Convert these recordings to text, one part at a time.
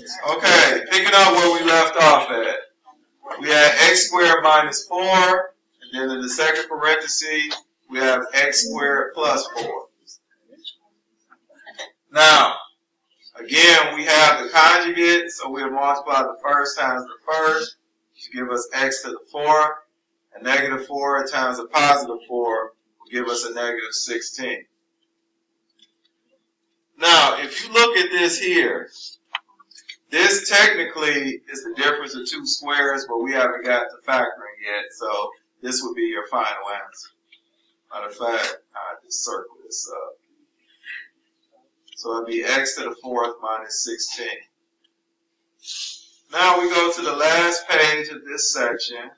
Okay, picking up where we left off at. We had x squared minus 4, and then in the second parenthesis, we have x squared plus 4. Now, again, we have the conjugate, so we'll multiply the first times the first to give us x to the 4, and negative 4 times a positive 4 will give us a negative 16. Now, if you look at this here, this technically is the difference of two squares, but we haven't got to factoring yet, so this would be your final answer. Matter of fact, I just circle this up. So it'd be x to the 4th minus 16. Now we go to the last page of this section.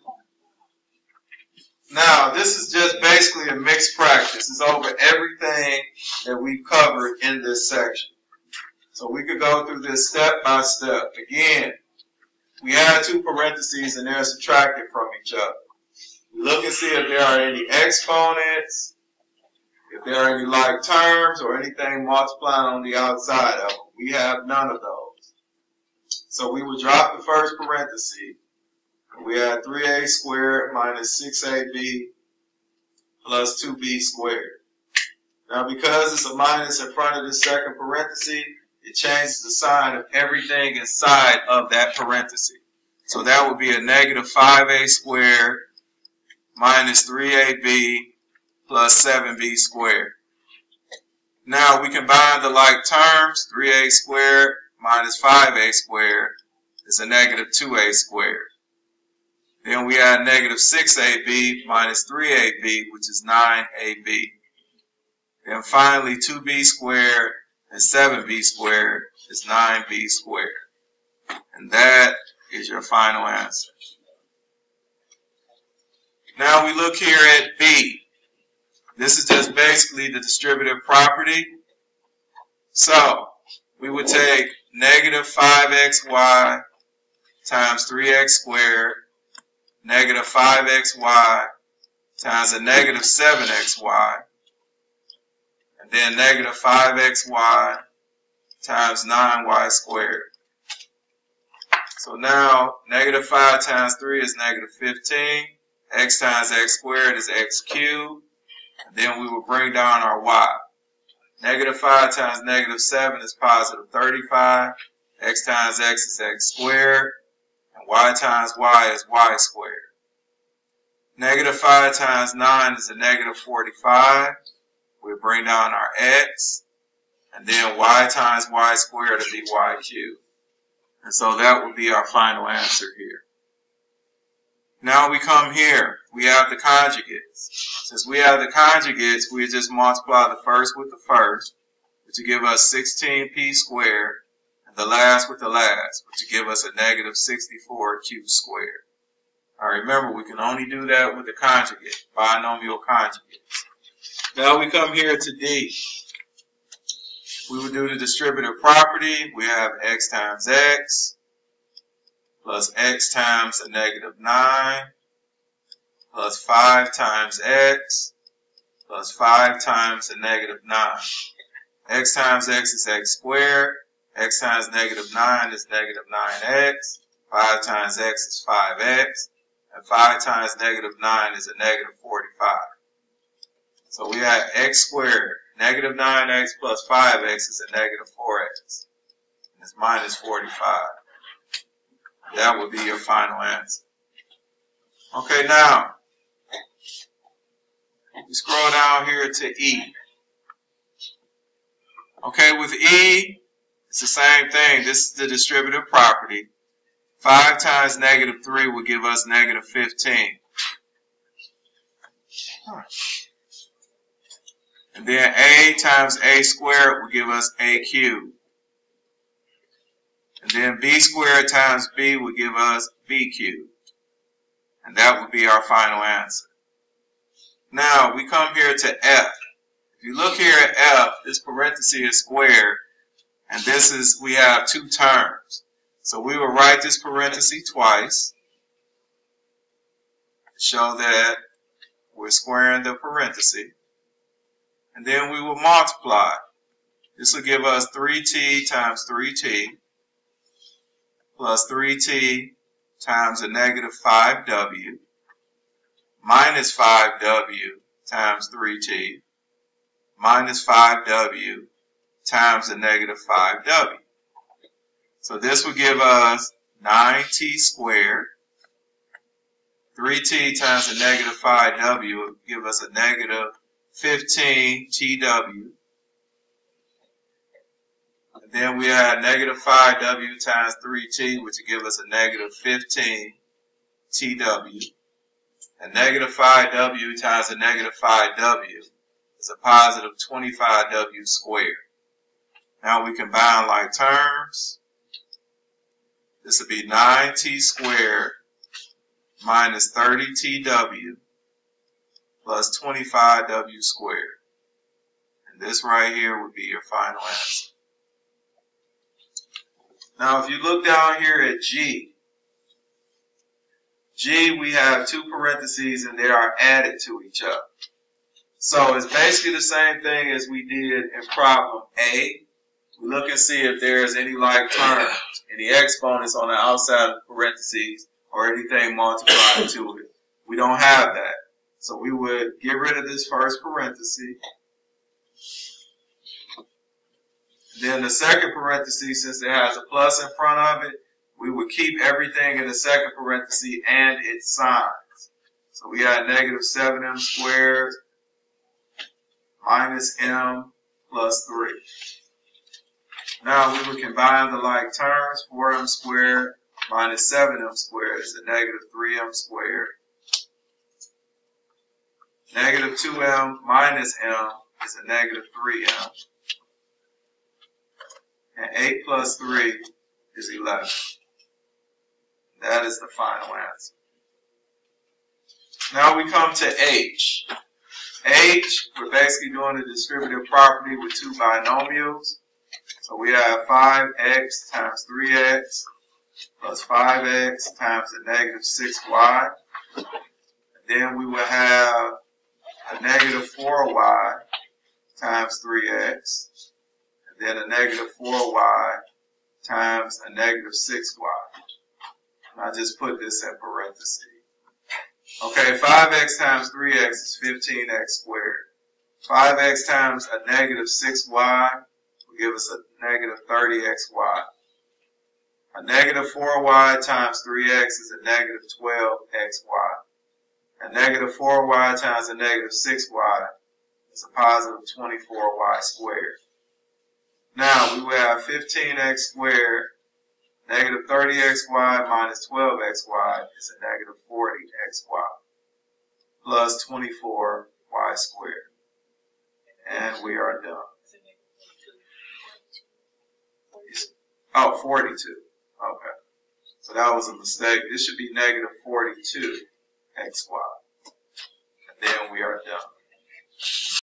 Now, this is just basically a mixed practice. It's over everything that we've covered in this section. So we could go through this step by step. Again, we have two parentheses and they're subtracted from each other. We look and see if there are any exponents, if there are any like terms or anything multiplying on the outside of them. We have none of those. So we would drop the first parenthesis. We had 3a squared minus 6ab plus 2b squared. Now because it's a minus in front of the second parenthesis, it changes the sign of everything inside of that parenthesis. So that would be a negative 5a squared minus 3ab plus 7b squared. Now we combine the like terms. 3a squared minus 5a squared is a negative 2a squared. Then we add negative 6ab minus 3ab, which is 9ab. Then finally 2b squared and 7b squared is 9b squared. And that is your final answer. Now we look here at b. This is just basically the distributive property. So we would take negative 5xy times 3x squared, negative 5xy times a negative 7xy, and then negative 5xy times 9y squared. So now negative 5 times 3 is negative 15. X times x squared is x cubed. And then we will bring down our y. Negative 5 times negative 7 is positive 35. X times x is x squared. And y times y is y squared. Negative 5 times 9 is a negative 45. We'll bring down our x. And then y times y squared will be y cubed. And so that would be our final answer here. Now we come here. We have the conjugates. Since we have the conjugates, we just multiply the first with the first, which will give us 16p squared, and the last with the last, which will give us a negative 64q squared. All right, remember, we can only do that with the conjugate, binomial conjugates. Now we come here to D. We would do the distributive property. We have x times x plus x times a negative 9 plus 5 times x plus 5 times a negative 9. X times x is x squared. X times negative 9 is negative 9x. 5 times x is 5x. And 5 times negative 9 is a negative 45. So we have x squared. Negative 9x plus 5x is a negative 4x. And it's minus 45. That would be your final answer. Okay, now, we scroll down here to E. Okay, with E, it's the same thing. This is the distributive property. 5 times negative 3 will give us negative 15. And then a times a squared will give us a cubed. And then b squared times b will give us b cubed. And that would be our final answer. Now we come here to F. If you look here at F, this parenthesis is squared. And this is, we have two terms. So we will write this parenthesis twice to show that we're squaring the parenthesis. And then we will multiply. This will give us 3t times 3t plus 3t times a negative 5w minus 5w times 3t minus 5w times a negative 5w. So this would give us 9t squared. 3t times a negative 5w would give us a negative 15tw. And then we add negative 5w times 3t, which would give us a negative 15tw. And negative 5w times a negative 5w is a positive 25w squared. Now we combine like terms. This would be 9t squared minus 30tw plus 25w squared. And this right here would be your final answer. Now if you look down here at G, we have two parentheses and they are added to each other. So it's basically the same thing as we did in problem A. We look and see if there's any like terms, any exponents on the outside of the parentheses or anything multiplied to it. We don't have that. So we would get rid of this first parenthesis. Then the second parenthesis, since it has a plus in front of it, we would keep everything in the second parenthesis and its signs. So we got negative 7m squared minus m plus 3. Now we would combine the like terms. 4m squared minus 7m squared is a negative 3m squared. Negative 2m minus m is a negative 3m. And 8 plus 3 is 11. That is the final answer. Now we come to H. H, we're basically doing a distributive property with two binomials. So we have 5x times 3x plus 5x times a negative 6y. And then we will have a negative 4y times 3x. And then a negative 4y times a negative 6y. And I just put this in parentheses. Okay, 5x times 3x is 15x squared. 5x times a negative 6y will give us a negative 30xy. A negative 4y times 3x is a negative 12xy. A negative 4y times a negative 6y is a positive 24y squared. Now we will have 15x squared. Negative 30xy minus 12xy is a negative 40xy plus 24y squared. And we are done. Oh, 42. Okay. So that was a mistake. This should be negative 42xy. And then we are done.